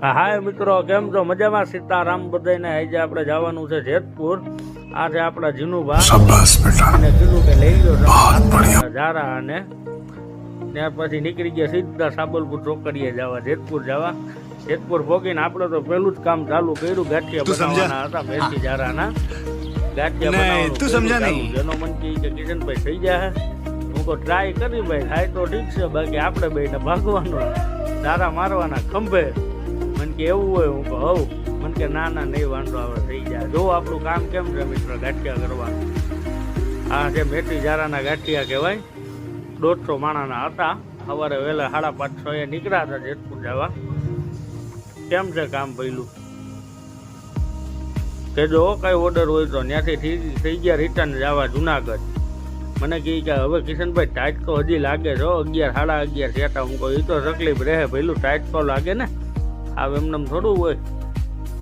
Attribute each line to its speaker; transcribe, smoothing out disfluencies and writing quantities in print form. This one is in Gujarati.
Speaker 1: હાય મિત્રો, કેમ છો? મજામાં? સીતારામ બધાને. આજે આપણે જવાનું છે જેતપુર. આ છે આપણા જીનુભા. અને કીધું કે લઈ લો જારા, અને ત્યાર પછી નીકળી ગયા સીધા સાબલપુર ચોકડીએ જવા, જેતપુર જવા. જેતપુર ભોગીને આપણે તો પેલું જ કામ ચાલુ કર્યું, ગાંઠિયા બનાવવાના હતા. મેથી જારાના ગાંઠિયા બનાવવાનું. જેનો મન કે કિશનભાઈ થઈ જાય, હું તો ટ્રાય કરી ભાઈ, થાય તો ઠીક છે, બાકી આપણે બેને ભાગવાનું, જારા મારવાના ખંભે. મને કે એવું હોય, હું કહું હવ. મને કે ના ના નહીં વાંધો આવે, થઈ જાય. જો આપણું કામ કેમ છે મિત્ર, ગાંઠિયા કરવાનું. આ છે મેથી જારાના ગાંઠિયા કહેવાય. 150 માણાના હતા. સવારે વહેલા 5:30 નીકળ્યા હતા જેતપુર જવા. કેમ છે કામ પહેલું કે જો કઈ ઓર્ડર હોય તો ત્યાંથી થઈ ગયા રિટર્ન જવા જુનાગઢ. મને કહે કે હવે કિશનભાઈ ટાઈટ તો હજી લાગે છો, 11, 11:30 થયા. હું કહું એ તો તકલીફ રહે, પેલું ટાઈટ તો લાગે ને, આ એમને થોડું હોય.